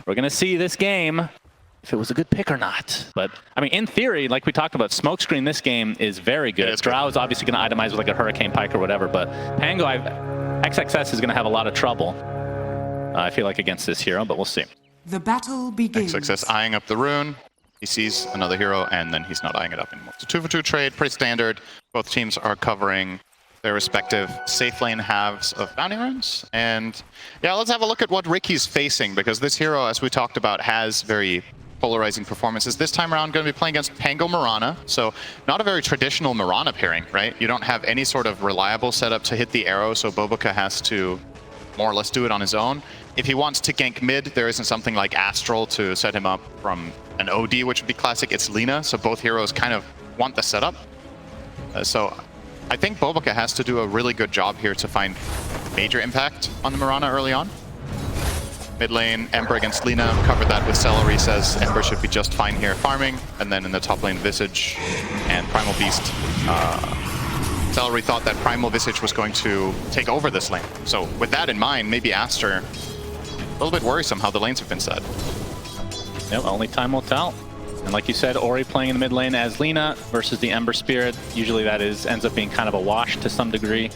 we're gonna see this game if it was a good pick or not. But I mean, in theory, like we talked about, smokescreen this game is very good. It's Drow is obviously going to itemize with like a Hurricane Pike or whatever, but Pango, XXS is going to have a lot of trouble, I feel like, against this hero, but we'll see. The battle begins. XXS eyeing up the rune. He sees another hero, and then he's not eyeing it up anymore. So 2-for-2 trade, pretty standard. Both teams are covering their respective safe lane halves of bounty runes. And yeah, let's have a look at what Riki's facing, because this hero, as we talked about, has very polarizing performances. This time around, going to be playing against Pango Mirana, so not a very traditional Mirana pairing, right? You don't have any sort of reliable setup to hit the arrow, so Boboka has to more or less do it on his own. If he wants to gank mid, there isn't something like Astral to set him up from an OD, which would be classic. It's Lina, so both heroes kind of want the setup. So I think Boboka has to do a really good job here to find major impact on the Mirana early on. Mid lane, Ember against Lina, covered that with Celery, says Ember should be just fine here farming. And then in the top lane, Visage and Primal Beast. Celery thought that Primal Visage was going to take over this lane. So with that in mind, maybe Aster, a little bit worrisome how the lanes have been set. Yep, only time will tell. And like you said, Ori playing in the mid lane as Lina versus the Ember Spirit. Usually that ends up being kind of a wash to some degree.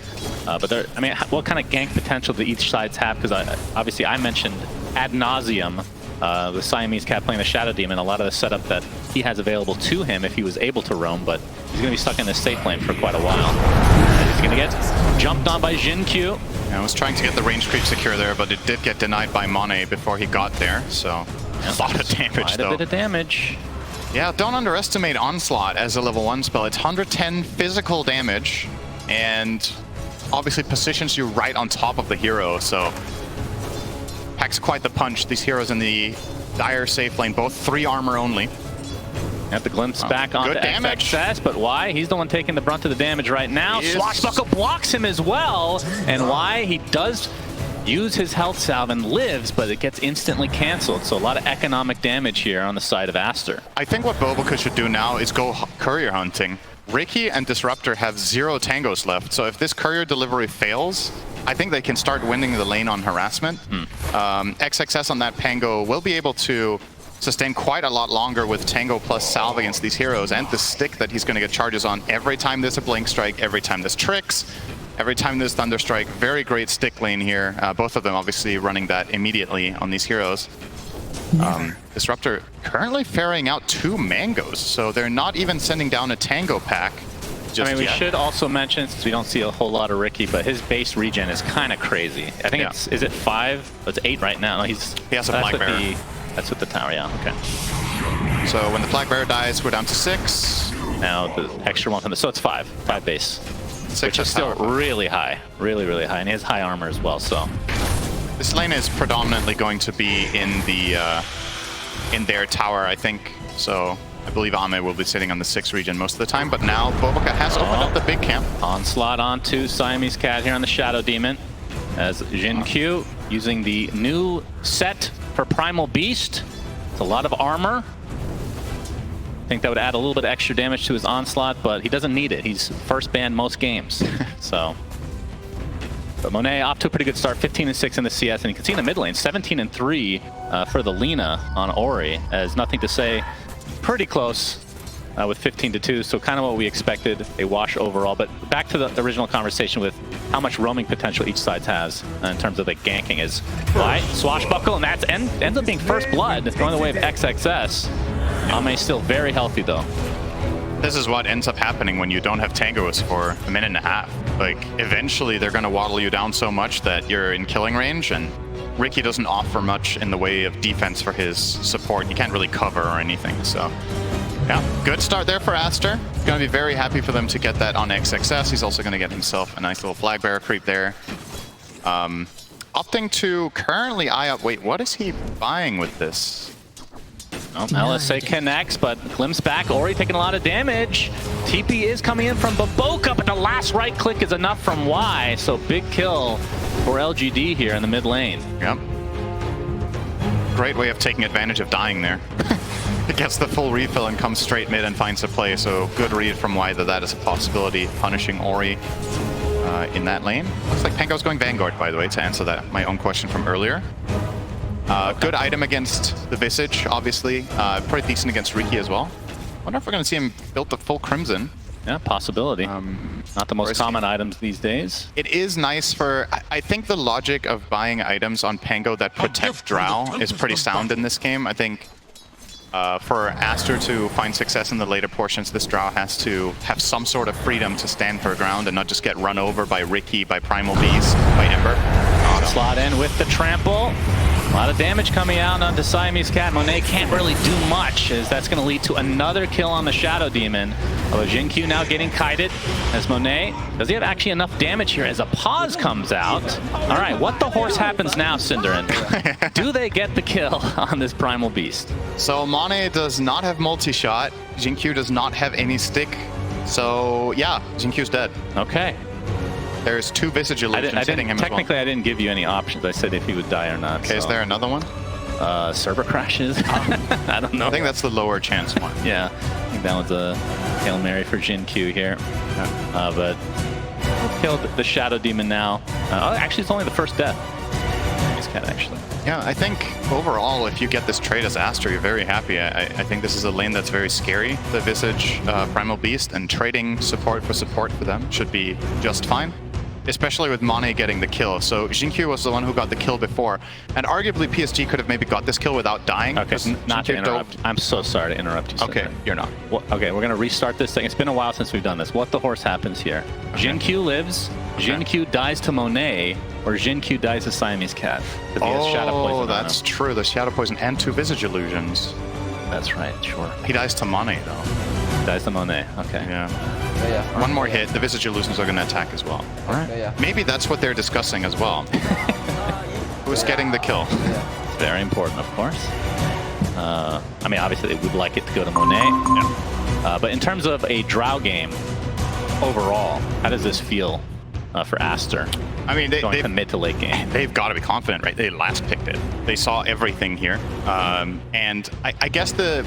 But there, I mean, what kind of gank potential do each sides have? Because obviously I mentioned ad nauseum the Siamese cat playing the Shadow Demon, a lot of the setup that he has available to him if he was able to roam, but he's going to be stuck in this safe lane for quite a while. And he's going to get jumped on by Jin Q. I was trying to get the range creep secure there, but it did get denied by Monet before he got there, so a lot of damage though. Quite a bit of damage. Yeah, don't underestimate Onslaught as a level 1 spell. It's 110 physical damage, and obviously positions you right on top of the hero, so packs quite the punch. These heroes in the dire safe lane, both 3 armor only. Have the glimpse back onto XXS, but why? He's the one taking the brunt of the damage right now. Swashbuckle blocks him as well, and why? He does use his health salve and lives, but it gets instantly canceled. So a lot of economic damage here on the side of Aster. I think what Boboka should do now is go courier hunting. Riki and Disruptor have 0 tangos left, so if this courier delivery fails, I think they can start winning the lane on harassment. XXS on that Pango will be able to sustain quite a lot longer with Tango plus Salve against these heroes, and the stick that he's going to get charges on every time there's a Blink Strike, every time there's Tricks, every time there's Thunderstrike. Very great stick lane here. Both of them obviously running that immediately on these heroes. Disruptor currently ferrying out 2 mangoes, so they're not even sending down a Tango pack just I mean, we yet. should also mention, since we don't see a whole lot of Riki, but his base regen is kind of crazy. I think it's, is it 5? It's 8 right now. No, he has a Flag Bearer. That's with the tower, yeah, okay. So when the Flag Bearer dies, we're down to 6. Now the extra one from the, so it's 5 base. 6 which is still really high, really high, and he has high armor as well, so. This lane is predominantly going to be in the in their tower, I think. So I believe Ame will be sitting on the 6 region most of the time, but now Boboka has opened up the big camp. Onslaught onto Siamese Cat here on the Shadow Demon, as Jin Q using the new set for Primal Beast. It's a lot of armor. I think that would add a little bit of extra damage to his Onslaught, but he doesn't need it. He's first banned most games, so. But Monet off to a pretty good start, 15-6 in the CS, and you can see in the mid lane, 17-3 for the Lina on Ori, as nothing to say, pretty close with 15-2, so kind of what we expected, a wash overall. But back to the original conversation with how much roaming potential each side has in terms of the ganking is why Swashbuckle, and that ends up being first blood going the way of XXS. Ame's still very healthy though. This is what ends up happening when you don't have tangos for a minute and a half. Like, eventually they're going to waddle you down so much that you're in killing range, and Riki doesn't offer much in the way of defense for his support. He can't really cover or anything, so yeah, good start there for Aster. Going to be very happy for them to get that on XXS. He's also going to get himself a nice little Flag Bearer creep there. Opting to currently eye up. Wait, what is he buying with this? Oh, LSA connects, but glimpse back. Ori taking a lot of damage. TP is coming in from Boboka, but the last right click is enough from Y. So big kill for LGD here in the mid lane. Yep. Great way of taking advantage of dying there. It gets the full refill and comes straight mid and finds a play. So good read from Y that is a possibility, punishing Ori in that lane. Looks like Pango's going Vanguard, by the way, to answer that my own question from earlier. Good item against the Visage, obviously. Pretty decent against Riki as well. Wonder if we're going to see him built the full Crimson. Yeah, possibility. Not the most common items these days. It is nice for... I think the logic of buying items on Pango that protect Drow is pretty sound in this game. I think for Aster to find success in the later portions, this Drow has to have some sort of freedom to stand her ground and not just get run over by Riki, by Primal Beast, by Ember. Slot in with the trample. A lot of damage coming out onto Siamese Cat. Monet can't really do much, as that's going to lead to another kill on the Shadow Demon. Although Jin-Q now getting kited as Monet. Does he have actually enough damage here as a pause comes out? All right, what the horse happens now, Cinderin? Do they get the kill on this Primal Beast? So Monet does not have multi-shot. Jin-Q does not have any stick. So yeah, Jin-Q's dead. Okay. There's 2 Visage illusions hitting him technically, as well. I didn't give you any options. I said if he would die or not. Okay, so. Is there another one? Server crashes. I don't know. I think that's the lower chance one. Yeah, I think that was a Hail Mary for Jin-Q here. Yeah. But we'll kill the Shadow Demon now. Actually, it's only the first death. Nice cat, actually. Yeah, I think overall, if you get this trade as Aster, you're very happy. I think this is a lane that's very scary. The Visage Primal Beast, and trading support for them should be just fine. Especially with Monet getting the kill. So Jin-Q was the one who got the kill before. And arguably PSG could have maybe got this kill without dying. Okay, not to interrupt. I'm so sorry to interrupt you. Okay, you're not. Well, okay, we're going to restart this thing. It's been a while since we've done this. What the horse happens here? Okay. Jin-Q lives, Jin-Q dies to Monet, or Jin-Q dies to Siamese Cat. He has Shadow Poison that's true. The Shadow Poison and 2 Visage illusions. That's right, sure. He dies to Monet, though. Dies to Monet, okay. Yeah. One more hit, the Visage illusions are going to attack as well. All right. Maybe that's what they're discussing as well. Who's getting the kill? It's very important, of course. I mean, obviously, they would like it to go to Monet. Yeah. But in terms of a Drow game, overall, how does this feel for Aster? I mean, they mid to late game. They've got to be confident, right? They last picked it. They saw everything here. And I guess the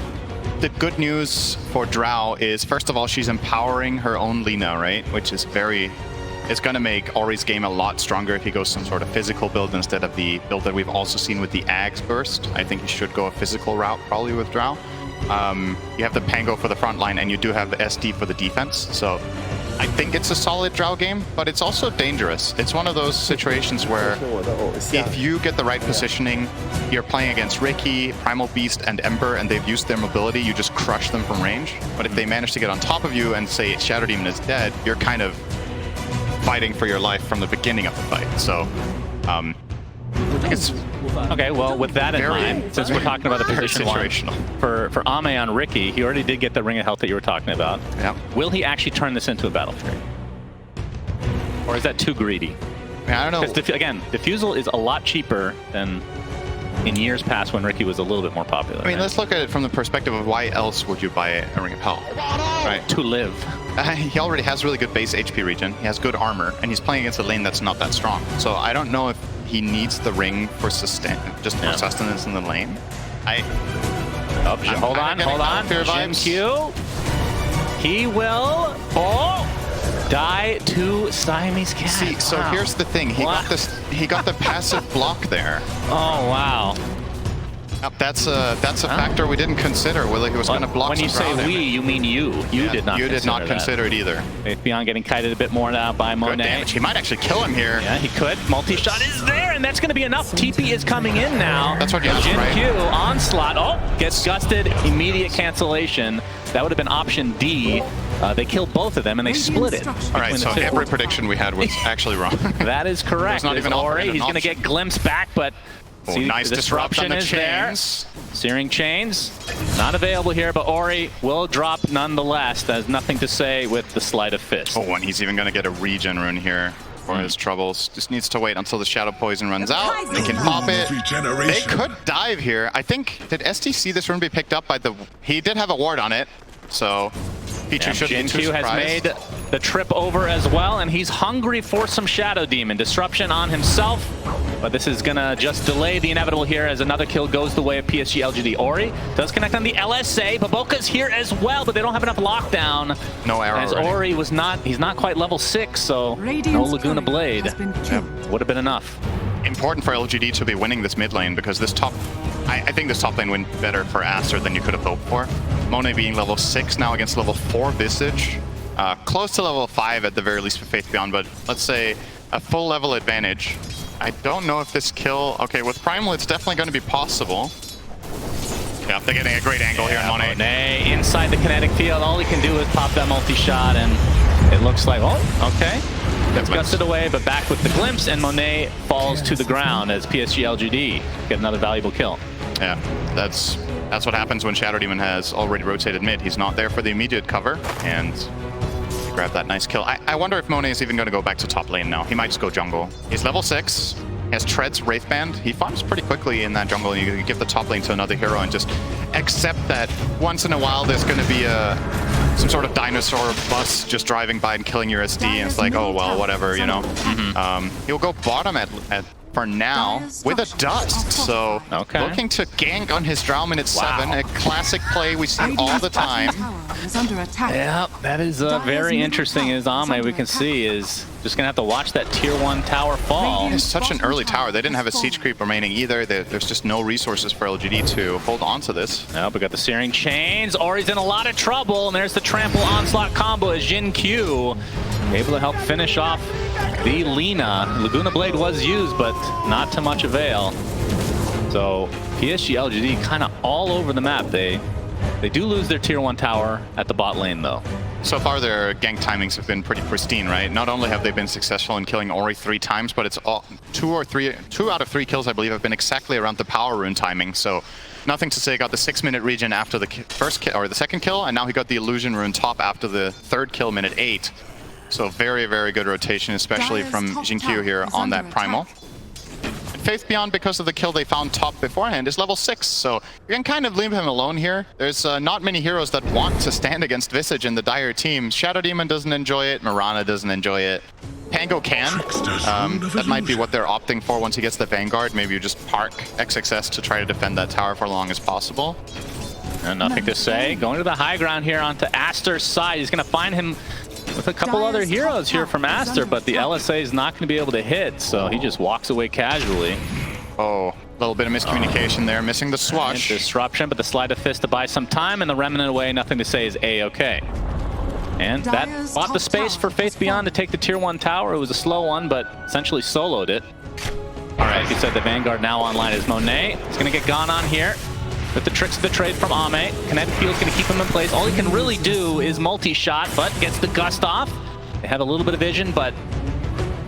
good news for Drow is, first of all, she's empowering her own Lina, right? Which is it's going to make Ori's game a lot stronger if he goes some sort of physical build instead of the build that we've also seen with the Ags burst. I think he should go a physical route probably with Drow. You have the Pango for the front line, and you do have the SD for the defense. So I think it's a solid Drow game, but it's also dangerous. It's one of those situations where if you get the right positioning, you're playing against Riki, Primal Beast, and Ember, and they've used their mobility, you just crush them from range. But if they manage to get on top of you and say Shadow Demon is dead, you're kind of fighting for your life from the beginning of the fight. So it's okay. Well, with that in mind, since we're talking about the position situational for Ame on Riki, he already did get the Ring of Health that you were talking about. Yeah. Will he actually turn this into a battle fury, or is that too greedy? I don't know. Because again, Diffusal is a lot cheaper than in years past when Riki was a little bit more popular. I mean, let's look at it from the perspective of why else would you buy a Ring of Health? Right. To live. He already has really good base HP regen. He has good armor, and he's playing against a lane that's not that strong. So I don't know if he needs the ring for for sustenance in the lane. Hold on. Jin-Q. He will die to Siamese Cat. See, so here's the thing. He got the passive block there. Oh wow. That's a factor we didn't consider. Whether he was going to block. When you say we, you mean you. You did not. You did not consider it either. Beyond getting kited a bit more now by Monet. Good damage. He might actually kill him here. Yeah, he could. Multi-shot is there, and that's going to be enough. TP is coming in now. That's what you have, right? Jin-Q onslaught. Gets gusted. Immediate cancellation. That would have been option D. They killed both of them, and they split it. All right, so every prediction we had was actually wrong. That is correct. Not even Ori. He's going to get glimpsed back, but see, nice disruption is there. Searing Chains, not available here, but Ori will drop nonetheless. There's nothing to say with the Sleight of Fist. Oh, and he's even going to get a regen rune here for his troubles. Just needs to wait until the Shadow Poison runs out. They can pop it. They could dive here. I think, did SD see this rune be picked up by the... He did have a ward on it, so... Jin-Q has made the trip over as well, and he's hungry for some Shadow Demon. Disruption on himself, but this is gonna just delay the inevitable here as another kill goes the way of PSG.LGD. Ori does connect on the LSA. Baboka's here as well, but they don't have enough lockdown. No arrow. As Ori was not, he's not quite level 6, so no Laguna Blade. Would have been enough. important for LGD to be winning this mid lane because this top... I think this top lane went better for Aster than you could have hoped for. Monet being level 6 now against level 4 Visage. Close to level 5 at the very least for Faith Beyond, but let's say a full level advantage. I don't know if this kill... Okay, with Primal it's definitely going to be possible. Yeah, they're getting a great angle here on Monet. Monet inside the kinetic field. All he can do is pop that multi-shot, and it looks like, oh, okay. Gets gusted away, but back with the glimpse, and Monet falls to the ground as PSG.LGD get another valuable kill. Yeah, that's what happens when Shadow Demon has already rotated mid. He's not there for the immediate cover, and grab that nice kill. I wonder if Monet is even going to go back to top lane now. He might just go jungle. He's level 6. He has Tread's Wraithband. He farms pretty quickly in that jungle. You give the top lane to another hero and just accept that once in a while there's going to be some sort of dinosaur bus just driving by and killing your SD, and it's like, oh well, whatever, you know. He'll go bottom at for now with a dust, so looking to gank on his Drow minute 7, a classic play we see all the time. Yeah, that is very interesting. As Ame, we can see, is just gonna have to watch that tier 1 tower fall. It's such an early tower. They didn't have a siege creep remaining either. There's just no resources for LGD to hold on to this. Nope, we got the Searing Chains. Ori's in a lot of trouble, and there's the Trample Onslaught combo as Jin Q able to help finish off the Lina. Laguna Blade was used, but not to much avail. So PSG.LGD kind of all over the map. They do lose their tier 1 tower at the bot lane though. So far their gank timings have been pretty pristine, right? Not only have they been successful in killing Ori 3 times, but it's all 2 out of 3 kills I believe have been exactly around the power rune timing. So nothing to say, got the 6-minute regen after the first kill or the second kill, and now he got the illusion rune top after the 3rd kill, minute 8. So very, very good rotation, especially from Jin Q here on that Primal. And Faith Beyond, because of the kill they found top beforehand, is level 6, so you can kind of leave him alone here. There's not many heroes that want to stand against Visage in the dire team. Shadow Demon doesn't enjoy it, Mirana doesn't enjoy it. Pango can. That might be what they're opting for once he gets the Vanguard. Maybe you just park XXS to try to defend that tower for as long as possible. And nothing to say. Going to the high ground here onto Aster's side. He's going to find him with a couple other heroes here from Aster, but the LSA is not going to be able to hit, so he just walks away casually. Oh, a little bit of miscommunication there, missing the swash. Disruption, but the Sleight of Fist to buy some time, and the Remnant away, nothing to say is A-okay. And that bought the space for Faith Beyond to take the tier 1 tower. It was a slow one, but essentially soloed it. All right, like you said, the Vanguard now online is Monet. He's going to get gone on here with the tricks of the trade from Ame. Kinetic Field's going to keep him in place. All he can really do is multi-shot, but gets the gust off. They have a little bit of vision, but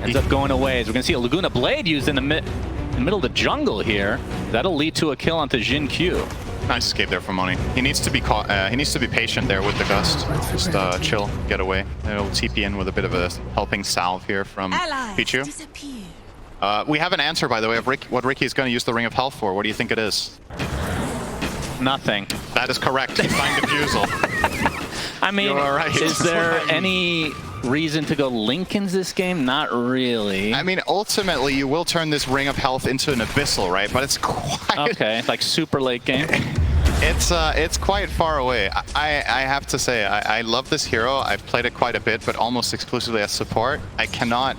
ends up going away. As we're going to see a Laguna Blade used in the middle of the jungle here. That'll lead to a kill onto Jin Q. Nice escape there from Monet. He needs to be patient there with the gust. Just chill, get away. It'll TP in with a bit of a helping salve here from Pichu. We have an answer, by the way, of what Riki is going to use the Ring of Health for. What do you think it is? Nothing. That is correct. He's buying Diffusal. I mean, right. Is there any reason to go Linken's this game? Not really. I mean, ultimately, you will turn this Ring of Health into an Abyssal, right? But it's quite... Okay, like super late game. It's quite far away. I have to say, I love this hero. I've played it quite a bit, but almost exclusively as support. I cannot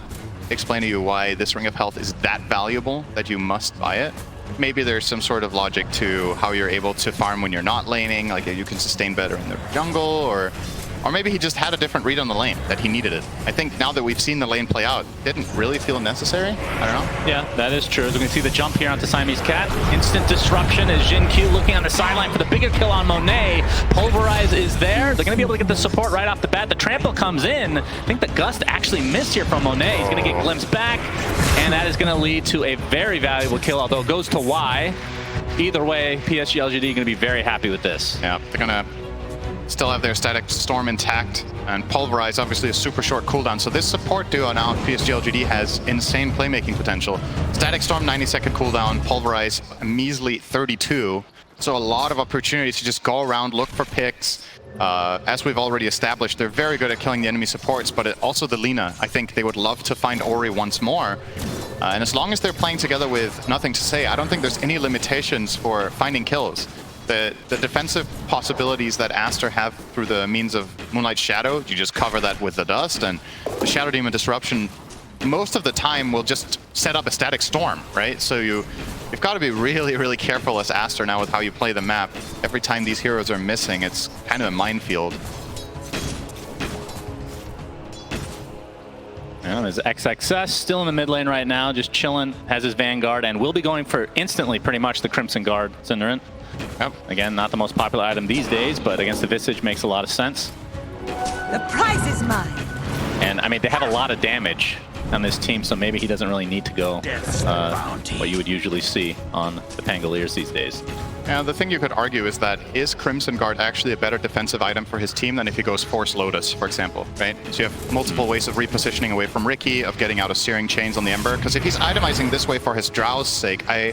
explain to you why this Ring of Health is that valuable that you must buy it. Maybe there's some sort of logic to how you're able to farm when you're not laning, like you can sustain better in the jungle, or maybe he just had a different read on the lane, that he needed it. I think now that we've seen the lane play out, it didn't really feel necessary. I don't know. Yeah, that is true. As we can see the jump here onto Siamese Cat. Instant disruption as Jin Q looking on the sideline for the bigger kill on Monet. Pulverize is there. They're going to be able to get the support right off the bat. The trample comes in. I think the gust actually missed here from Monet. He's going to get glimpsed back, and that is going to lead to a very valuable kill, although it goes to Y. Either way, PSG.LGD going to be very happy with this. Yeah, they're going to still have their Static Storm intact, and Pulverize obviously a super short cooldown. So this support duo now at PSG.LGD has insane playmaking potential. Static Storm 90-second cooldown, Pulverize a measly 32. So a lot of opportunities to just go around, look for picks. As we've already established, they're very good at killing the enemy supports, but also the Lina. I think they would love to find Ori once more. And as long as they're playing together with nothing to say, I don't think there's any limitations for finding kills. The defensive possibilities that Aster have through the means of Moonlight Shadow, you just cover that with the dust, and the Shadow Demon Disruption most of the time will just set up a static storm, right? So you've got to be really, really careful as Aster now with how you play the map. Every time these heroes are missing, it's kind of a minefield. Well, there's XXS still in the mid lane right now, just chilling, has his Vanguard, and will be going for instantly pretty much the Crimson Guard Cinderin. Yep. Again, not the most popular item these days, but against the Visage makes a lot of sense. The prize is mine. And I mean, they have a lot of damage on this team, so maybe he doesn't really need to go what you would usually see on the Pangoliers these days. Now, the thing you could argue is that is Crimson Guard actually a better defensive item for his team than if he goes Force Lotus, for example, right? So you have multiple ways of repositioning away from Riki, of getting out of Searing Chains on the Ember, because if he's itemizing this way for his Drow's sake, I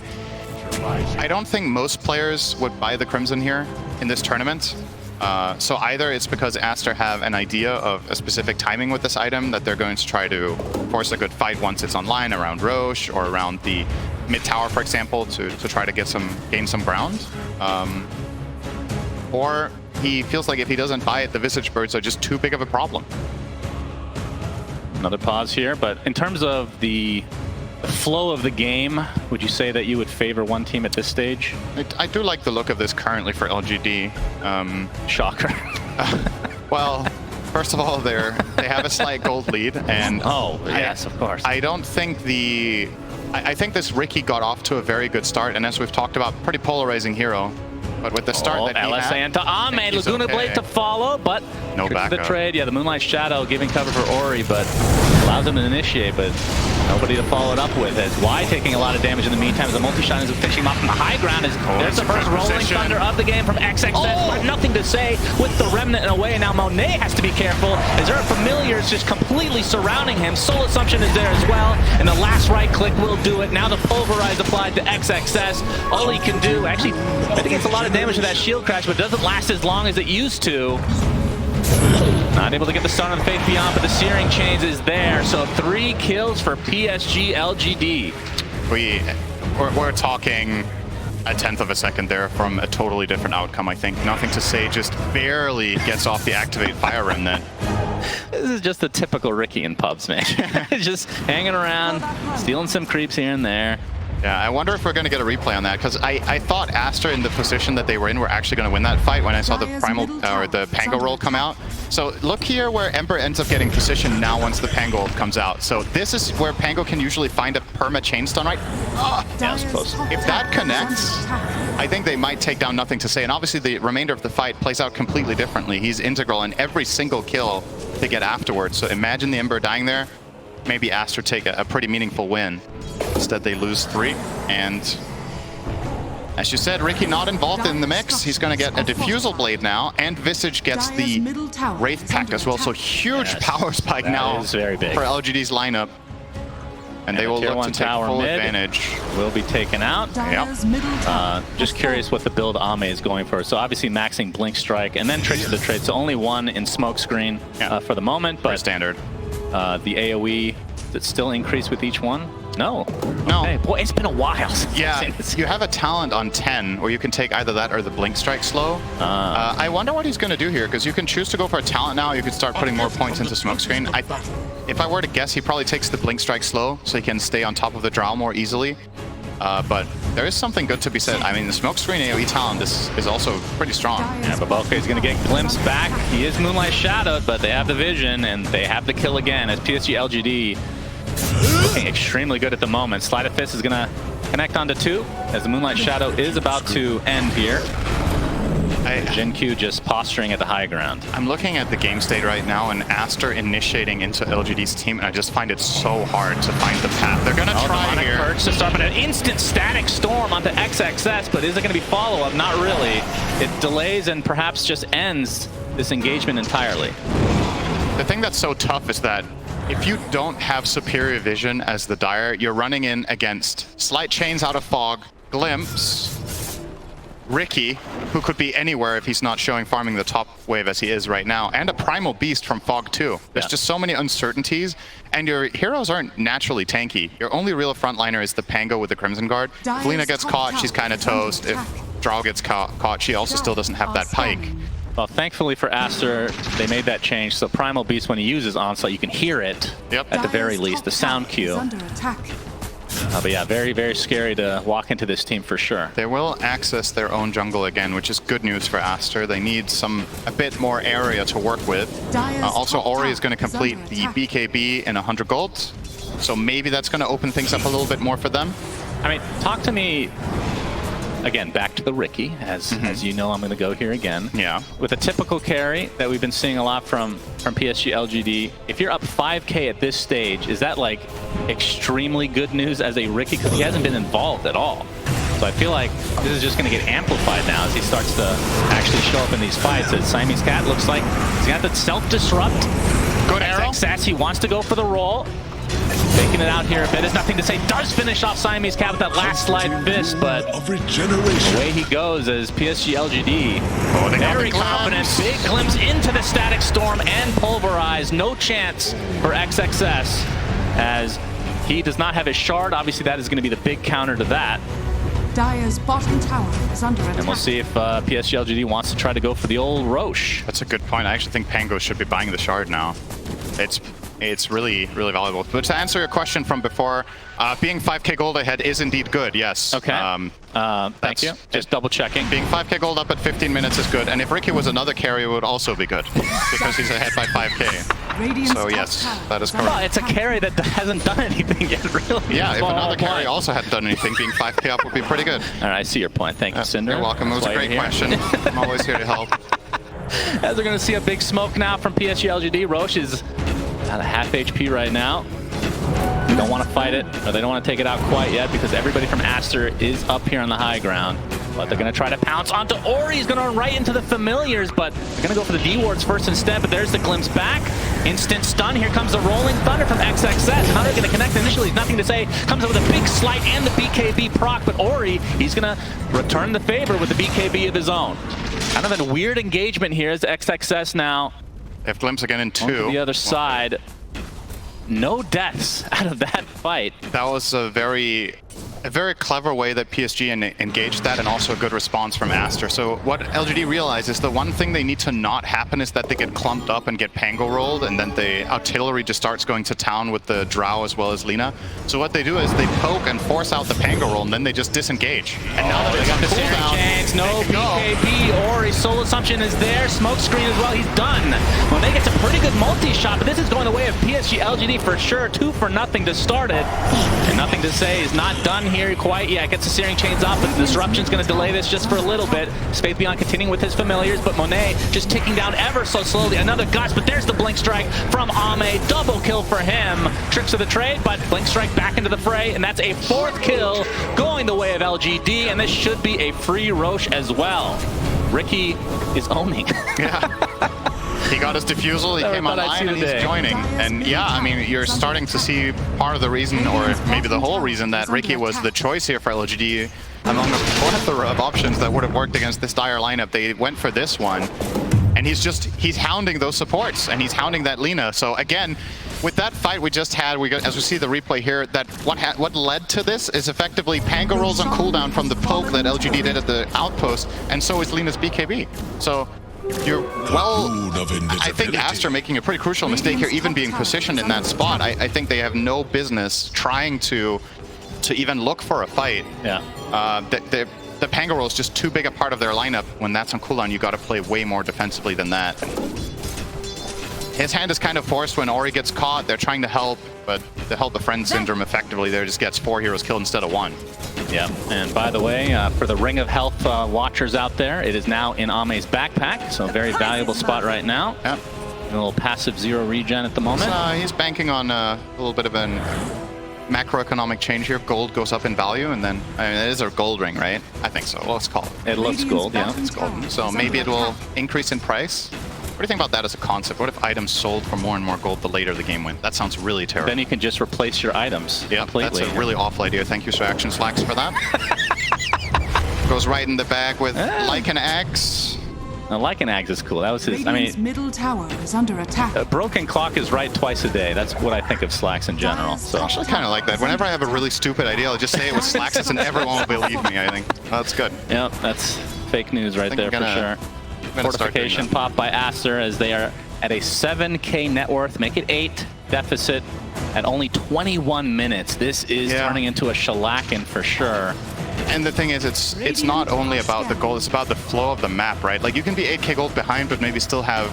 don't think most players would buy the Crimson here in this tournament. So either it's because Aster have an idea of a specific timing with this item that they're going to try to force a good fight once it's online around Roche or around the mid tower, for example, to try to gain some ground. Or he feels like if he doesn't buy it, the Visage Birds are just too big of a problem. Another pause here, but in terms of the flow of the game, would you say that you would favor one team at this stage? I do like the look of this currently for LGD. Shocker. Well, first of all, they have a slight gold lead, and oh yes, of course. I don't think I think this Riki got off to a very good start, and as we've talked about, pretty polarizing hero. But with the start that he LSA had, into Ame, Laguna Blade to follow, but no backup. The trade, yeah, the Moonlight Shadow giving cover for Ori, but allows him to initiate, but nobody to follow it up with. As Y taking a lot of damage in the meantime, as the multi-shot is finishing him off from the high ground. There's the first rolling thunder of the game from XXS, but nothing to say with the Remnant in a way. Now Monet has to be careful, as there are familiars just completely surrounding him. Soul Assumption is there as well, and the last right click will do it. Now the Pulverize applied to XXS. All he can do, actually, I think it's a lot of damage to that shield crash, but doesn't last as long as it used to. Not able to get the stun on the Faith Beyond, but the Searing Chains is there. So 3 kills for PSG.LGD. We're talking a tenth of a second there from a totally different outcome, I think. Nothing to say, just barely gets off the Activate Fire Remnant. This is just the typical Riki in pubs, man. Just hanging around, stealing some creeps here and there. Yeah, I wonder if we're going to get a replay on that, because I thought Aster in the position that they were in were actually going to win that fight when I saw the Primal or the Pango roll come out. So look here where Ember ends up getting positioned now once the Pango comes out. So this is where Pango can usually find a perma chain stun, right? Oh, that was close. If that connects, I think they might take down Nothing to Say. And obviously the remainder of the fight plays out completely differently. He's integral in every single kill they get afterwards. So imagine the Ember dying there. Maybe Aster take a pretty meaningful win. Instead, they lose 3. And as you said, Riki not involved in the mix. He's going to get a Diffusal Blade now, and Visage gets the Wraith Pact as well. So huge power spike now is very big for LGD's lineup. And they will look to take full advantage. Will be taken out. Yep. Just curious what the build Ame is going for. So obviously maxing Blink Strike and then Tricks of the Trade. So only 1 in Smokescreen for the moment. But standard. The AoE, does it still increase with each one? No. No. Okay. Boy, it's been a while since Yeah, you have a talent on 10 where you can take either that or the Blink Strike slow. I wonder what he's going to do here, because you can choose to go for a talent now. You could start putting more points into Smokescreen. If I were to guess, he probably takes the Blink Strike slow so he can stay on top of the Drow more easily. But there is something good to be said. I mean, the Smokescreen AoE talent is also pretty strong. Yeah, but Balke is going to get glimpsed back. He is Moonlight Shadowed, but they have the vision, and they have the kill again as PSG.LGD looking extremely good at the moment. Sleight of Fist is going to connect onto 2 as the Moonlight Shadow is about to end here. Jin Q just posturing at the high ground. I'm looking at the game state right now, and Aster initiating into LGD's team, and I just find it so hard to find the path. They're going to try here. Perch to start, but an instant static storm onto XXS, but is it going to be follow-up? Not really. It delays and perhaps just ends this engagement entirely. The thing that's so tough is that if you don't have superior vision as the Dire, you're running in against Slight Chains out of Fog, Glimpse, Riki, who could be anywhere if he's not showing farming the top wave as he is right now, and a Primal Beast from Fog 2. There's just so many uncertainties, and your heroes aren't naturally tanky. Your only real frontliner is the Pango with the Crimson Guard. If Lina gets caught, she's kind of toast. If Drow gets caught, she also still doesn't have that pike. Well, thankfully for Aster, they made that change, so Primal Beast, when he uses Onslaught, you can hear it, at the very least, the sound cue. But yeah, very, very scary to walk into this team for sure. They will access their own jungle again, which is good news for Aster. They need a bit more area to work with. Also, Ori is going to complete the BKB in 100 gold, so maybe that's going to open things up a little bit more for them. I mean, talk to me, again, back to the Riki, as you know I'm going to go here again. Yeah. With a typical carry that we've been seeing a lot from PSG.LGD, if you're up 5k at this stage, is that like extremely good news as a Riki? Because he hasn't been involved at all. So I feel like this is just going to get amplified now as he starts to actually show up in these fights. As Siamese Cat looks like he's got the self-disrupt. Good arrow. Sassy wants to go for the roll. Faking it out here a bit. There's nothing to say. Does finish off Siamese Cat with that last slide fist, but away he goes as PSG.LGD. Very confident. Big glimpse into the Static Storm and Pulverize. No chance for XXS as he does not have his shard. Obviously, that is going to be the big counter to that. Dire's bottom tower is under attack. And we'll see if PSG.LGD wants to try to go for the old Roche. That's a good point. I actually think Pango should be buying the shard now. It's really, really valuable. But to answer your question from before, being 5k gold ahead is indeed good, yes. Okay. Thank you. Just double checking. Being 5k gold up at 15 minutes is good. And if Riki was another carry, it would also be good because he's ahead by 5k. So yes, that is correct. Well, it's a carry that hasn't done anything yet, really. Yeah, if another carry also hadn't done anything, being 5k up would be pretty good. All right, I see your point. Thank you, Cinder. You're welcome. It was a great question. I'm always here to help. As we're going to see a big smoke now from PSG.LGD. Roche is at a half HP right now. They don't want to fight it, or they don't want to take it out quite yet because everybody from Aster is up here on the high ground. But they're going to try to pounce onto Ori. He's going to run right into the familiars, but they're going to go for the D-wards first instead. But there's the glimpse back. Instant stun. Here comes the Rolling Thunder from XXS. How they're going to connect initially, nothing to say. Comes up with a big slight and the BKB proc, but Ori, he's going to return the favor with the BKB of his own. Kind of a weird engagement here as XXS now. They have glimpse again in 2. On the other side. No deaths out of that fight. That was a very clever way that PSG engaged that, and also a good response from Aster. So what LGD realized is the one thing they need to not happen is that they get clumped up and get Pango rolled, and then the artillery just starts going to town with the Drow as well as Lina. So what they do is they poke and force out the Pango roll, and then they just disengage. And now that they got the cooldown, chance, no BKB, Ori Soul Assumption is there, smoke screen as well, he's done. Well, they get a pretty good multi-shot, but this is going the way of PSG.LGD for sure. 2-0 to start it, and nothing to say is not done here quite yet. Gets the Searing Chains off, but the Disruption's going to delay this just for a little bit. Faith Beyond continuing with his familiars, but Monet just ticking down ever so slowly. Another gust, but there's the Blink Strike from Ame. Double kill for him. Tricks of the trade, but Blink Strike back into the fray, and that's a 4th kill going the way of LGD, and this should be a free Roche as well. Riki is owning. Yeah. He got his defusal, he came online, and he's joining. And yeah, I mean, you're starting to see part of the reason, or maybe the whole reason, that Riki was the choice here for LGD. Among the plethora of options that would have worked against this dire lineup, they went for this one. And he's hounding those supports, and he's hounding that Lina. So again, with that fight we just had, as we see the replay here, that what led to this is effectively Pango rolls on cooldown from the poke that LGD did at the outpost, and so is Lina's BKB. So I think Aster making a pretty crucial mistake here, even being positioned in that spot. I think they have no business trying to even look for a fight. Yeah. The Pango roll is just too big a part of their lineup. When that's on cooldown, you got to play way more defensively than that. His hand is kind of forced when Ori gets caught. They're trying to help, but the help a friend syndrome effectively there just gets 4 heroes killed instead of 1. Yeah, and by the way, for the Ring of Health watchers out there, it is now in Ame's backpack, so a very valuable spot right now. Yeah. A little passive 0 regen at the moment. He's banking on a little bit of an macroeconomic change here. Gold goes up in value, and then, I mean, it is a gold ring, right? I think so. Well, let's call it. It looks gold, yeah. It's golden. So maybe it will increase in price. What do you think about that as a concept? What if items sold for more and more gold the later the game went? That sounds really terrible. Then you can just replace your items completely. That's a really awful idea. Thank you, Action Slacks, for that. Goes right in the bag with Lycan Axe. Now, Lycan Axe is cool. That was his, middle tower is under attack. A broken clock is right twice a day. That's what I think of Slacks in general. So I actually kind of like that. Whenever I have a really stupid idea, I'll just say it with Slacks and everyone will believe me, I think. That's good. Yeah, that's fake news right there for sure. fortification pop by Aster as they are at a 7k net worth, make it 8 deficit at only 21 minutes. This is turning into a shellacking for sure. And the thing is, it's not only about the gold, it's about the flow of the map, right? Like, you can be 8k gold behind, but maybe still have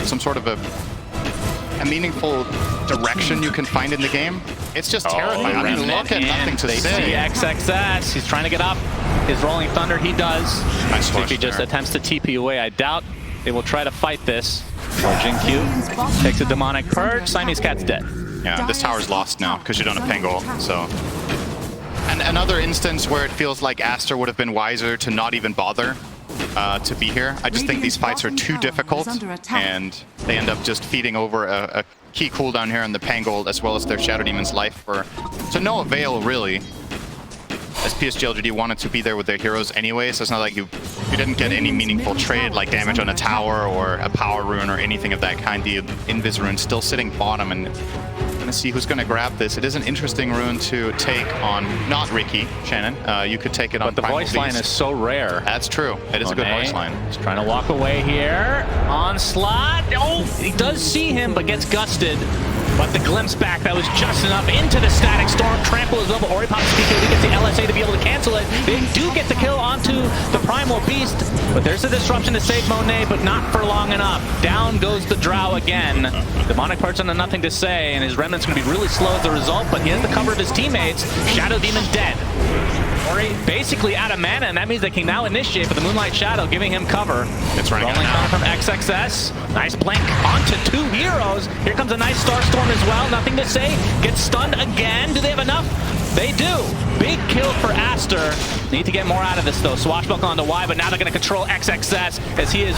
some sort of a meaningful direction you can find in the game. It's just terrifying. I mean, look at nothing to say. They see XXS. He's trying to get up. His Rolling Thunder, he does. Nice if he just attempts to TP away, I doubt they will try to fight this. Or Jin takes a Demonic Purge. Siamese Cat's dead. Yeah, this tower's lost now because you don't have Pengal, so... And another instance where it feels like Aster would have been wiser to not even bother to be here. I just think these fights are too difficult, and they end up just feeding over a key cooldown here on the Pengal, as well as their Shadow Demon's life to no avail, really. As PSG.LGD wanted to be there with their heroes anyway, so it's not like you didn't get any meaningful trade, like damage on a tower or a power rune or anything of that kind. The Invis rune still sitting bottom, and gonna see who's gonna grab this. It is an interesting rune to take on, not Riki, Shannon. You could take it on But the voice line is so rare. That's true. It is a good voice line. He's trying to walk away here. Onslaught. Oh, he does see him, but gets gusted. But the glimpse back, that was just enough into the Static Storm. Trample is over. Ori pops BKB, gets the LSA to be able to cancel it. They do get the kill onto the Primal Beast, but there's a disruption to save Monet, but not for long enough. Down goes the Drow again. Demonic Person had nothing to say, and his Remnant's going to be really slow as a result, but he has the cover of his teammates. Shadow Demon dead. Ori basically out of mana, and that means they can now initiate with the Moonlight Shadow, giving him cover. It's running Rolling Thunder from XXS. Nice blink onto 2 heroes. Here comes a nice Starstorm as well. Nothing to say. Gets stunned again. Do they have enough? They do. Big kill for Aster. Need to get more out of this, though. Swashbuckle onto Y, but now they're going to control XXS as he is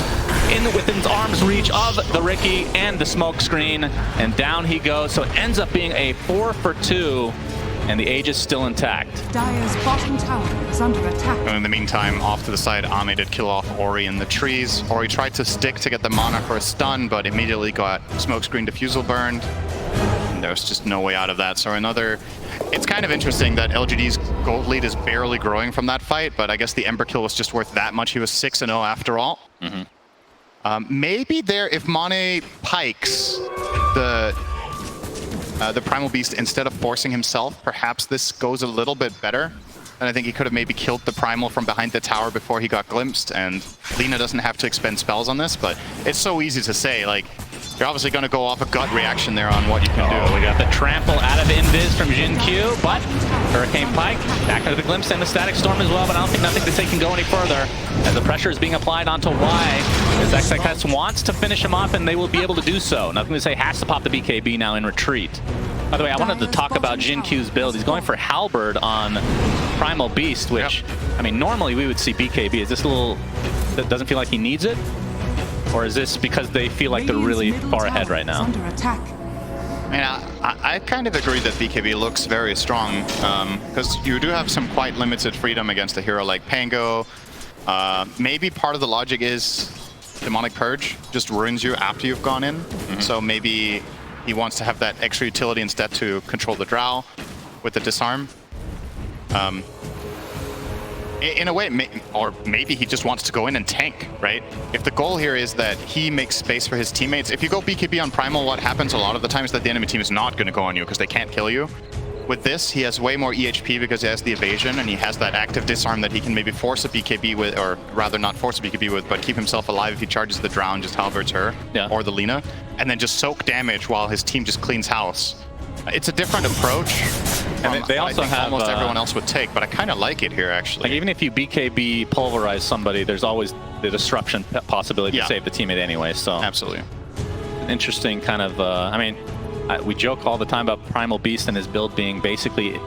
within arm's reach of the Riki and the smoke screen. And down he goes. So it ends up being a 4 for 2. And the Age is still intact. Dire's bottom tower is under attack. And in the meantime, off to the side, Ame did kill off Ori in the trees. Ori tried to stick to get the mana for a stun, but immediately got smokescreen diffusal burned. And there's just no way out of that. So another... It's kind of interesting that LGD's gold lead is barely growing from that fight, but I guess the Ember kill was just worth that much. He was 6-0 after all. Maybe there, if Monet pikes the Primal Beast instead of forcing himself, perhaps this goes a little bit better. And I think he could have maybe killed the Primal from behind the tower before he got glimpsed, and Lina doesn't have to expend spells on this, but it's so easy to say. Like, you're obviously going to go off a gut reaction there on what you can do. We got the trample out of Invis from Jin Q, but Hurricane Pike back into the glimpse and the Static Storm as well, but I don't think nothing to say can go any further as the pressure is being applied onto Y. As XXS wants to finish him off, and they will be able to do so. Nothing to say, has to pop the BKB now in retreat. By the way, I wanted to talk about Jin Q's build. He's going for Halberd on Primal Beast, which, I mean, normally we would see BKB. Is this a little... that doesn't feel like he needs it? Or is this because they feel like they're really far ahead right now? Under attack. I mean, I kind of agree that BKB looks very strong, because you do have some quite limited freedom against a hero like Pango. Maybe part of the logic is Demonic Purge just ruins you after you've gone in. So maybe he wants to have that extra utility instead to control the Drow with the disarm. In a way, or maybe he just wants to go in and tank, right? If the goal here is that he makes space for his teammates, if you go BKB on Primal, what happens a lot of the time is that the enemy team is not going to go on you because they can't kill you. With this, he has way more EHP because he has the evasion, and he has that active disarm that he can maybe force a BKB with, or rather not force a BKB with, but keep himself alive if he charges the Drow and just halberds her, or the Lina, and then just soak damage while his team just cleans house. It's a different approach. And they also have almost everyone else would take, but I kind of like it here, actually. Like, even if you BKB pulverize somebody, there's always the disruption possibility to save the teammate anyway. So absolutely, interesting kind of. I mean, we joke all the time about Primal Beast and his build being basically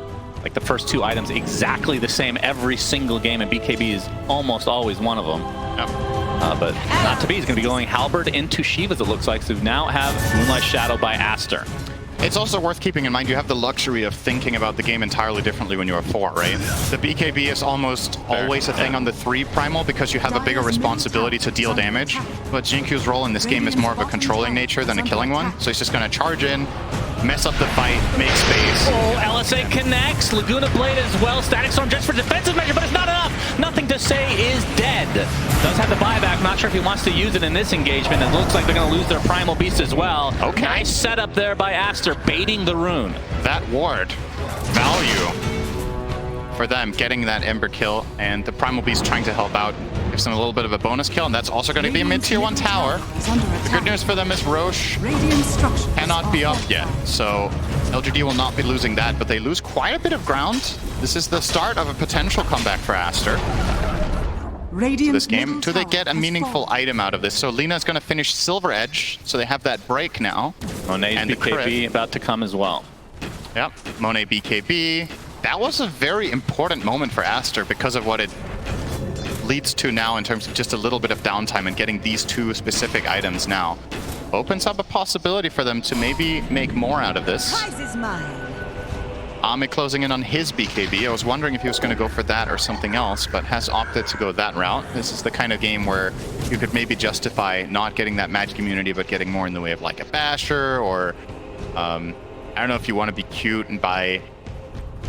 like the first 2 items exactly the same every single game, and BKB is almost always one of them. But not to be. He's going to be going Halberd into Shiva's, it looks like. So we now have Moonlight Shadow by Aster. It's also worth keeping in mind you have the luxury of thinking about the game entirely differently when you're a 4, right? The BKB is almost always a thing on the 3 Primal because you have a bigger responsibility to deal damage. But Jinkyu's role in this game is more of a controlling nature than a killing one. So he's just going to charge in, mess up the fight, make space. Oh, LSA connects. Laguna Blade as well. Static Storm just for defensive measure, but it's not enough. Nothing to say is dead. Does have have the buyback. Not sure if he wants to use it in this engagement. It looks like they're going to lose their Primal Beast as well. Okay. Nice setup there by Aster, baiting the rune. That ward, value for them, getting that Ember kill, and the Primal Beast trying to help out. Gives them a little bit of a bonus kill, and that's also going to be a mid-tier 1 tower. The good news for them is Roche cannot be up yet, so LGD will not be losing that, but they lose quite a bit of ground. This is the start of a potential comeback for Aster. This game. Do they get a meaningful item out of this? So Lina's going to finish Silver Edge, so they have that break now. Monet's and BKB about to come as well. Yep, Monet BKB. That was a very important moment for Aster because of what it leads to now in terms of just a little bit of downtime and getting these 2 specific items now. Opens up a possibility for them to maybe make more out of this. Ame closing in on his BKB. I was wondering if he was going to go for that or something else, but has opted to go that route. This is the kind of game where you could maybe justify not getting that magic immunity, but getting more in the way of like a basher, or I don't know if you want to be cute and buy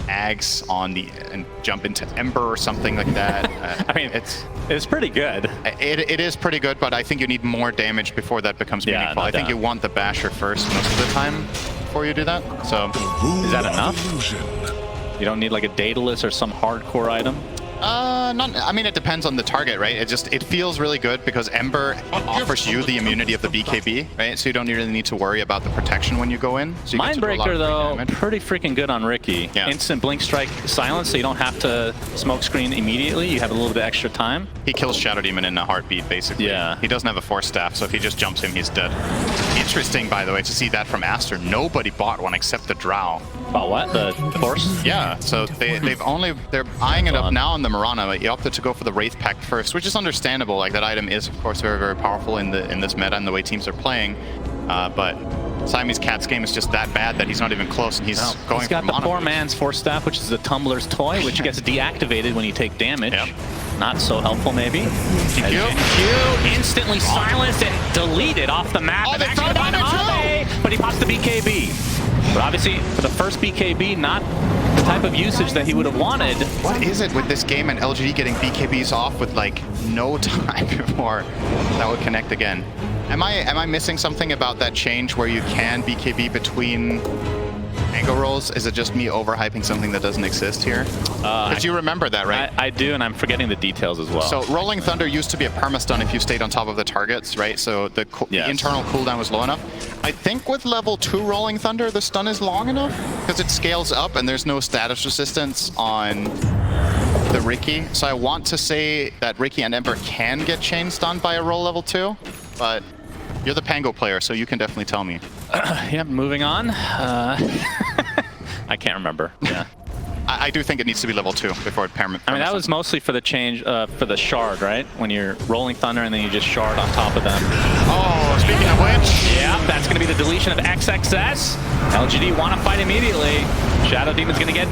Ags on the and jump into Ember or something like that. I mean, it's pretty good. It is pretty good, but I think you need more damage before that becomes meaningful. No I think you want the basher first most of the time before you do that. So is that enough? You don't need like a Daedalus or some hardcore item? Not. I mean, it depends on the target, right? It feels really good because Ember offers you the immunity of the BKB, right? So you don't really need to worry about the protection when you go in. So you Mindbreaker, though, pretty freaking good on Riki. Yeah. Instant blink strike silence, so you don't have to smoke screen immediately. You have a little bit extra time. He kills Shadow Demon in a heartbeat, basically. Yeah. He doesn't have a Force Staff, so if he just jumps him, he's dead. Interesting, by the way, to see that from Aster. Nobody bought one except the Drow. About what? The Force? Yeah, so they're eyeing it up now on the Mirana, but he opted to go for the Wraith Pact first, which is understandable. Like, that item is, of course, very, very powerful in this meta and the way teams are playing. But Siamese Cat's game is just that bad that he's not even close, and he's going He's got for the Mono poor boost. man's Force Staff, which is the Tumbler's Toy, which gets deactivated when you take damage. Yep. Not so helpful, maybe. Q instantly silenced and deleted off the map. Oh, and they actually throw down find a Ame, but he pops the BKB. But obviously, for the first BKB, not the type of usage that he would have wanted. What is it with this game and LGD getting BKBs off with like no time before that would connect again? Am I missing something about that change where you can BKB between angle rolls? Is it just me overhyping something that doesn't exist here? Because you remember that, right? I do, and I'm forgetting the details as well. So Rolling Thunder used to be a perma-stun if you stayed on top of the targets, right? So the internal cooldown was low enough. I think with level 2 Rolling Thunder, the stun is long enough because it scales up and there's no status resistance on the Riki. So I want to say that Riki and Ember can get chain stunned by a roll level 2, but you're the Pango player, so you can definitely tell me. Yep, moving on. I can't remember. Yeah. I do think it needs to be level 2 before it perma. I mean, that was mostly for the change, for the shard, right? When you're rolling thunder and then you just shard on top of them. Oh, speaking of which. Yeah, that's going to be the deletion of XXS. LGD want to fight immediately. Shadow Demon's going to get,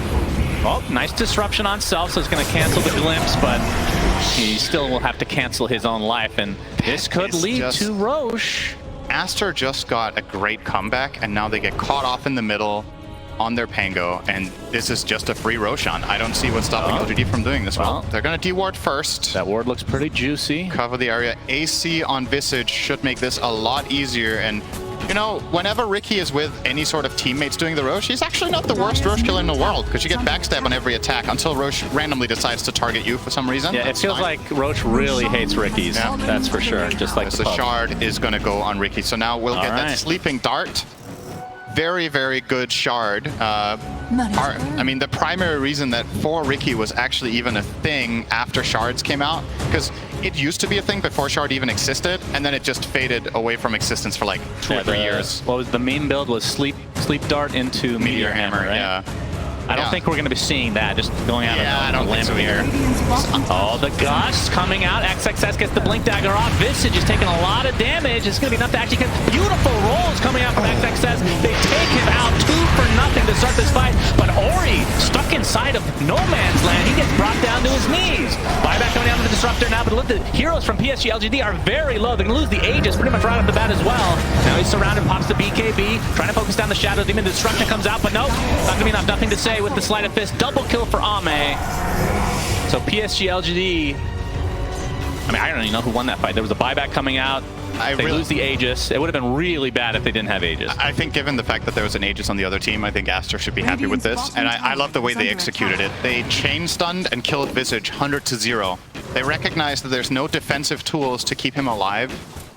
oh, nice disruption on self, so it's going to cancel the glimpse, but he still will have to cancel his own life, and this could lead to Roche. Aster just got a great comeback, and now they get caught off in the middle on their Pango, and this is just a free Roshan. I don't see what's stopping LGD from doing this well. They're going to de-ward first. That ward looks pretty juicy. Cover the area. AC on Visage should make this a lot easier, and you know, whenever Riki is with any sort of teammates doing the Roche, he's actually not the worst Roche killer in the world, because you get backstab on every attack until Roche randomly decides to target you for some reason. Yeah, it feels like Roche really hates Rikis. Yeah. That's for sure. Just like the shard is going to go on Riki. So now we'll get that sleeping dart. Very, very good shard. I mean, the primary reason that for Riki was actually even a thing after shards came out, because it used to be a thing before shard even existed, and then it just faded away from existence for like 2 or 3 years. What was the main build was sleep dart into Meteor Hammer, right? Yeah. I don't think we're going to be seeing that, just going out of the limb here. Oh, the Gust coming out. XXS gets the Blink Dagger off. Visage is taking a lot of damage. It's going to be enough to actually get beautiful rolls coming out from XXS. They take him out 2 for nothing to start this fight, but Ori stuck inside of no man's land. He gets brought down to his knees. Buyback coming down to the Disruptor now, but look, the heroes from PSG.LGD are very low. They're going to lose the Aegis pretty much right off the bat as well. Now he's surrounded, pops the BKB, trying to focus down the Shadow Demon. The Disruptor comes out, but nope, not going to be enough. Nothing to say with the Sleight of Fist. Double kill for Ame. So PSG.LGD I mean, I don't even know who won that fight. There was a buyback coming out. They lose the Aegis. It would have been really bad if they didn't have Aegis. I think given the fact that there was an Aegis on the other team, I think Aster should be happy with this. And I love the way they executed it. They chain stunned and killed Visage 100-0. They recognized that there's no defensive tools to keep him alive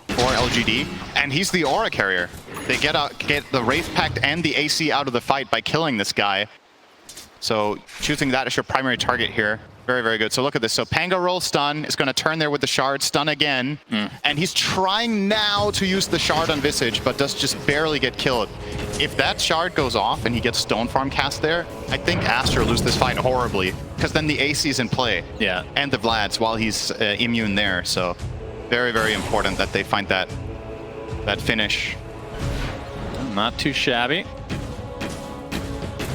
for LGD, and he's the aura carrier. They get the Wraith Pact and the AC out of the fight by killing this guy. So choosing that as your primary target here, very, very good. So look at this. So Pango roll stun is going to turn there with the shard, stun again. And he's trying now to use the shard on Visage, but does just barely get killed. If that shard goes off and he gets Stone Farm cast there, I think Aster will lose this fight horribly, because then the AC is in play. Yeah. And the Vlads while he's immune there. So very, very important that they find that finish. Not too shabby.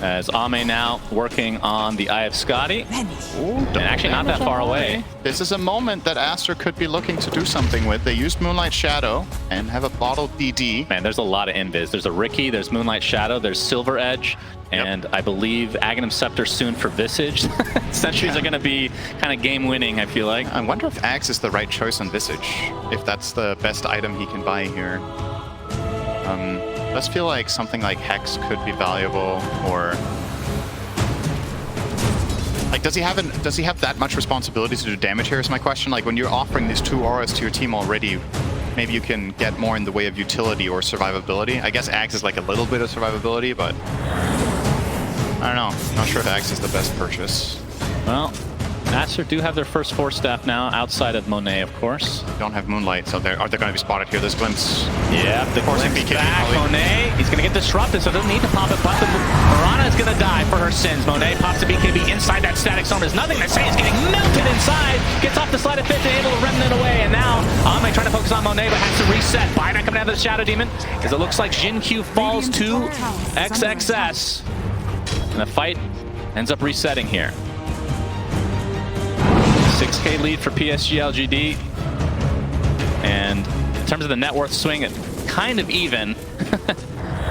As Ame now working on the Eye of Scotty. And actually not that far away. This is a moment that Aster could be looking to do something with. They used Moonlight Shadow and have a bottled DD. Man, there's a lot of invis. There's a Riki, there's Moonlight Shadow, there's Silver Edge, and I believe Aghanim Scepter soon for Visage. Sentries are going to be kind of game-winning, I feel like. I wonder if Axe is the right choice on Visage, if that's the best item he can buy here. Does feel like something like Hex could be valuable, or like does he have that much responsibility to do damage here is my question. Like when you're offering these 2 auras to your team already, maybe you can get more in the way of utility or survivability. I guess Axe is like a little bit of survivability, but I don't know. Not sure if Axe is the best purchase. Well, Aster do have their first 4 staff now, outside of Monet, of course. Don't have Moonlight, so are they going to be spotted here? This Glimpse. Yeah, the Glimpse back. Monet, he's going to get disrupted, so doesn't need to pop it, but Mirana is going to die for her sins. Monet pops a BKB inside that static storm. There's nothing to say. He's getting melted inside. Gets off the slide of 50, able to remnant away, and now Ame trying to focus on Monet, but has to reset. Buyback coming out of the Shadow Demon, as it looks like Jin Q falls to XXS. And the fight ends up resetting here. 6K lead for PSG.LGD, and in terms of the net worth swing, it's kind of even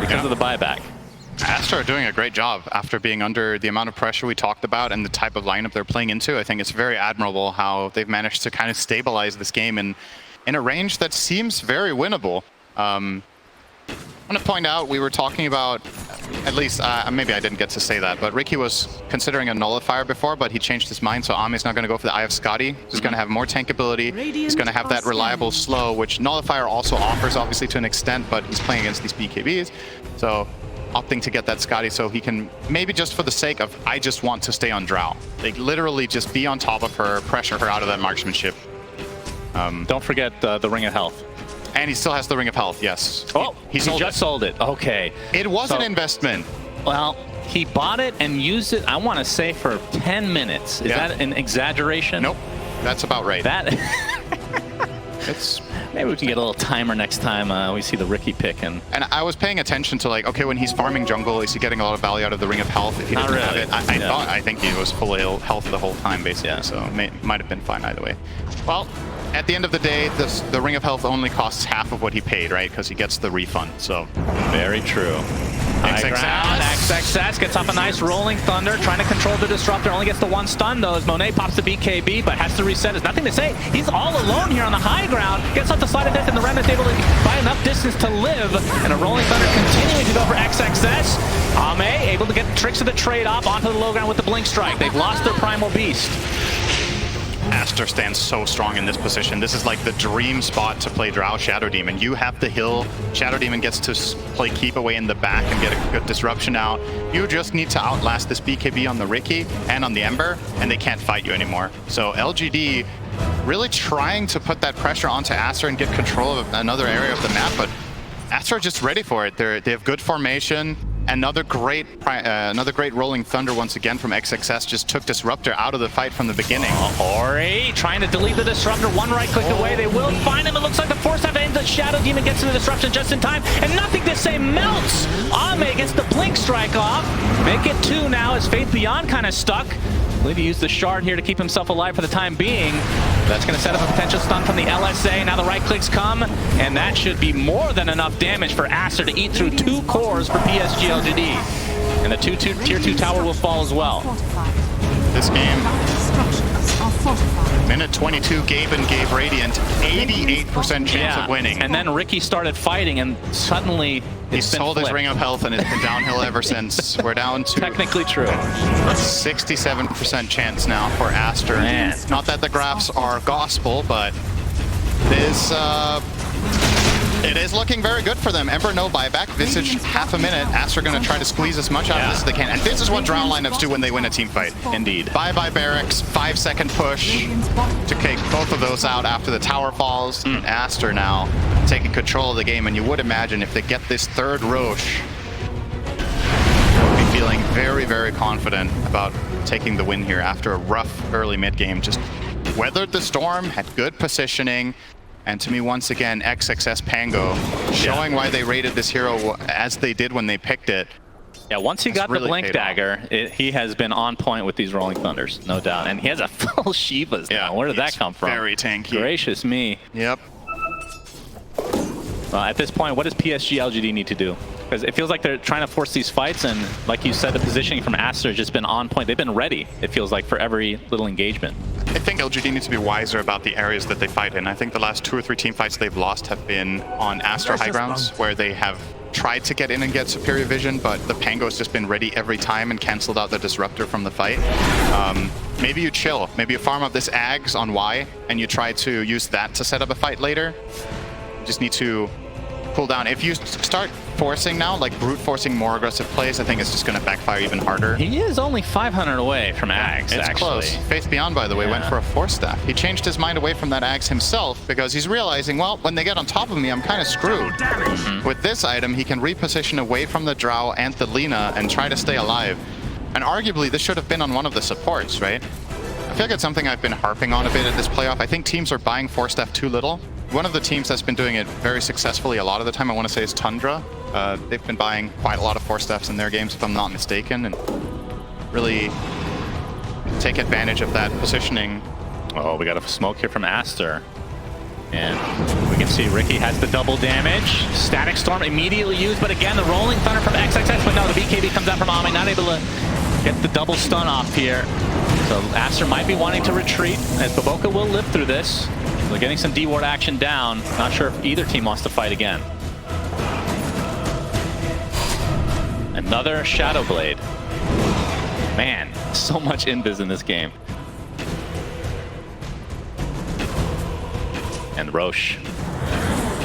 because of the buyback. Aster are doing a great job after being under the amount of pressure we talked about and the type of lineup they're playing into. I think it's very admirable how they've managed to kind of stabilize this game in a range that seems very winnable. I want to point out, we were talking about, at least, maybe I didn't get to say that, but Riki was considering a Nullifier before, but he changed his mind, so Ame's not going to go for the Eye of Scotty. He's going to have more tank ability. He's going to have that reliable slow, which Nullifier also offers, obviously, to an extent, but he's playing against these BKBs. So, opting to get that Scotty so he can, maybe just for the sake of, I just want to stay on Drow. Like, literally just be on top of her, pressure her out of that marksmanship. Don't forget the Ring of Health. And he still has the Ring of Health, yes. Oh, he just sold it. Okay. It was an investment. Well, he bought it and used it, I want to say, for 10 minutes. Is that an exaggeration? Nope. That's about right. That maybe we can get a little timer next time we see the Riki pick. And I was paying attention to, like, okay, when he's farming jungle, is he getting a lot of value out of the Ring of Health? If he doesn't have it, I think he was full health the whole time, basically. So it might have been fine either way. Well, at the end of the day, the Ring of Health only costs half of what he paid, right? Because he gets the refund, so. Very true. XXS gets off a nice rolling thunder, trying to control the Disruptor. Only gets the 1 stun, though, as Monet pops the BKB, but has to reset. There's nothing to say. He's all alone here on the high ground. Gets off the slide of death, and the Remnant's able to buy enough distance to live. And a rolling thunder continuing to go for XXS. Ame able to get tricks of the trade off onto the low ground with the Blink Strike. They've lost their Primal Beast. Aster stands so strong in this position. This is like the dream spot to play Drow Shadow Demon. You have the hill. Shadow Demon gets to play keep away in the back and get a good disruption out. You just need to outlast this BKB on the Riki and on the Ember, and they can't fight you anymore. So LGD really trying to put that pressure onto Aster and get control of another area of the map, but Aster are just ready for it. They have good formation. Another great rolling thunder once again from XXS just took Disruptor out of the fight from the beginning. Ori trying to delete the Disruptor, 1 right click away. They will find him. It looks like the force half ends. The Shadow Demon gets to the Disruption just in time, and nothing to say melts. Ame gets the Blink Strike off. Make it 2 now as Faith Beyond kind of stuck. I believe he used the shard here to keep himself alive for the time being. That's going to set up a potential stun from the LSA. Now the right clicks come, and that should be more than enough damage for Aster to eat through 2 cores for PSG.LGD. And the tier 2 tower will fall as well. This game Minute 22, Gaben gave Radiant 88% chance of winning. And then Riki started fighting, and suddenly He's sold his ring of health, and it's been downhill ever since. We're down to technically true. 67% chance now for Aster. Man. Not that the graphs are gospel, but it is looking very good for them. Ember, no buyback. Visage, half a minute. Aster going to try to squeeze as much out of this as they can. And this is what Drow lineups do when they win a team fight. Indeed. Bye-bye barracks, 5-second push to kick both of those out after the tower falls. And Aster now taking control of the game. And you would imagine if they get this third Roche, they'll be feeling very, very confident about taking the win here after a rough early mid-game. Just weathered the storm, had good positioning. And to me, once again, XXS Pango showing why they rated this hero as they did when they picked it. Yeah, once he got really the Blink paid Dagger, he has been on point with these Rolling Thunders, no doubt. And he has a full Shivas now. Where did that come from? Very tanky. Gracious me. Yep. At this point, what does PSG.LGD need to do? Because it feels like they're trying to force these fights, and like you said, the positioning from Aster has just been on point. They've been ready, it feels like, for every little engagement. I think LGD needs to be wiser about the areas that they fight in. I think the last 2 or 3 team fights they've lost have been on Aster high grounds, where they have tried to get in and get superior vision, but the Pango's just been ready every time and canceled out the Disruptor from the fight. Maybe you chill. Maybe you farm up this Ags on Y, and you try to use that to set up a fight later. You just need to cool down. If you start forcing now, like brute forcing more aggressive plays, I think it's just going to backfire even harder. He is only 500 away from Ags, It's actually. close. Faith Beyond, by the way, went for a Force Staff. He changed his mind away from that Ags himself because he's realizing, well, when they get on top of me, I'm kind of screwed. With this item, he can reposition away from the Drow and the Lina and try to stay alive. And arguably, this should have been on one of the supports, right? I feel like it's something I've been harping on a bit at this playoff. I think teams are buying Force Staff too little. One of the teams that's been doing it very successfully a lot of the time, I want to say, is Tundra. They've been buying quite a lot of Force Staffs in their games, if I'm not mistaken, and really take advantage of that positioning. Oh, we got a smoke here from Aster. And we can see Riki has the double damage. Static Storm immediately used, but again, the Rolling Thunder from XXX, but no, the BKB comes out from Ami, not able to get the double stun off here. So Aster might be wanting to retreat, as Baboka will live through this. They're getting some D-ward action down. Not sure if either team wants to fight again. Another Shadow Blade. Man, so much invis in this game. And Roche.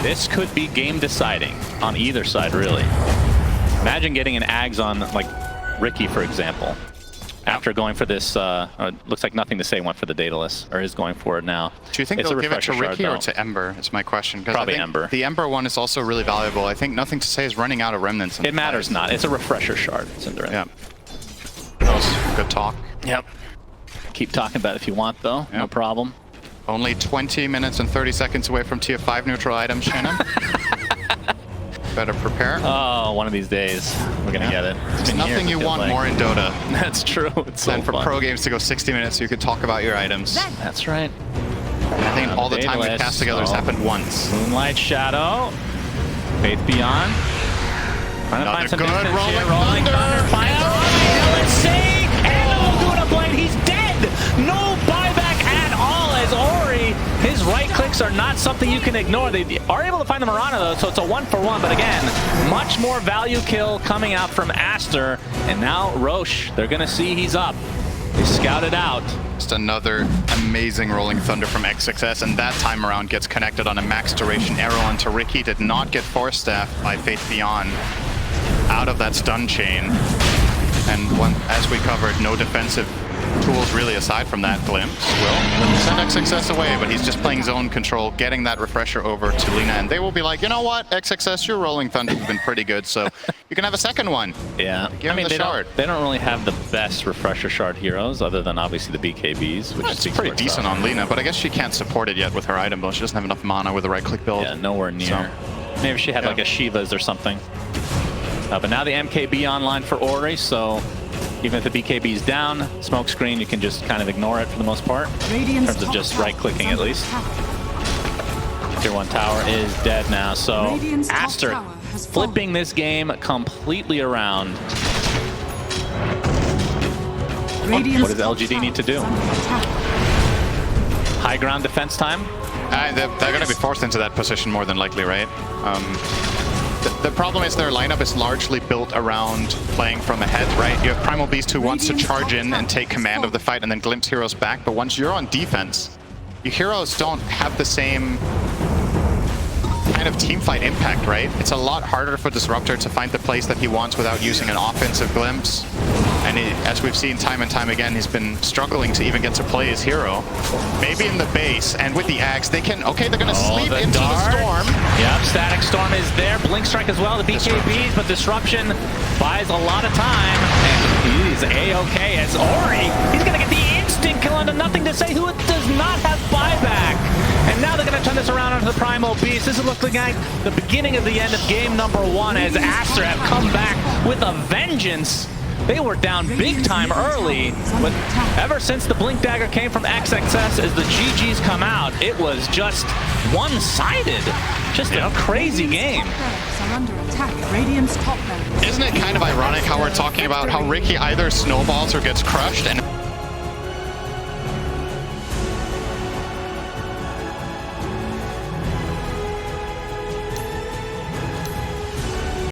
This could be game deciding on either side, really. Imagine getting an Ags on, like, Riki, for example. After going for this, looks like Nothing to Say went for the Daedalus, or is going for it now. Do you think they'll give it to Riki or to Ember? Is my question. Probably I think Ember. The Ember one is also really valuable. I think Nothing to Say is running out of remnants. It matters not. It's a refresher shard, Cinderella. Yeah. That was good talk. Yep. Keep talking about it if you want, though. Yep. No problem. Only 20 minutes and 30 seconds away from tier 5 neutral items, Shannon. Better prepare. Oh, one of these days we're gonna get it. There's nothing you want more in Dota. That's true. It's so than for fun. pro games to go 60 minutes so you could talk about your items. That's right. I think all the time we've cast together has happened once. Moonlight Shadow. Faith Beyond. Trying to find some good distance Rolling here. Rolling Thunder. Fire. Let's see. And doing a blade. He's dead. No buyback at all as Ori. His right clicks are not something you can ignore. They are able to find the Mirana though, so it's a 1-for-1. But again, much more value kill coming out from Aster. And now Roche, they're going to see he's up. They scouted out. Just another amazing Rolling Thunder from XXS, and that time around gets connected on a max duration arrow onto Riki. Did not get Force Staff by Faith Beyond out of that stun chain. And as we covered, no defensive tools really aside from that glimpse. Will send XXS away, but he's just playing zone control, getting that refresher over to Lina, and they will be like, you know what, XXS, your Rolling Thunder has been pretty good, so you can have a second one. Yeah, Give him the shard. They don't really have the best refresher shard heroes, other than obviously the BKBs, which is pretty decent on Lina, but I guess she can't support it yet with her item build. She doesn't have enough mana with the right-click build. Yeah, nowhere near. So, maybe she had like a Shivas or something. But now the MKB online for Ori, so even if the BKB is down, smoke screen, you can just kind of ignore it for the most part. In terms of just right-clicking at least. Tier 1 tower is dead now, so Aster flipping this game completely around. What does LGD need to do? high ground defense time? They're going to be forced into that position more than likely, right? The problem is their lineup is largely built around playing from ahead, right? You have Primal Beast who wants to charge in and take command of the fight and then glimpse heroes back, but once you're on defense, your heroes don't have the same kind of teamfight impact, right? It's a lot harder for Disruptor to find the place that he wants without using an offensive glimpse. And as we've seen time and time again, he's been struggling to even get to play his hero. Maybe in the base, and with the axe, they can... Okay, they're going to sleep into the storm. Yep, Static Storm is there. Blink Strike as well, the BKBs, but Disruption buys a lot of time. And he's A-okay as Ori. He's going to get the instant kill onto Nothing to Say, who does not have buyback. And now they're going to turn this around onto the Primal Beast. This is looking like the beginning of the end of game number 1 as Aster have come back with a vengeance. They were down big time early, but ever since the Blink Dagger came from XXS, as the GGs come out, it was just one-sided. Just a crazy game. Isn't it kind of ironic how we're talking about how Riki either snowballs or gets crushed, and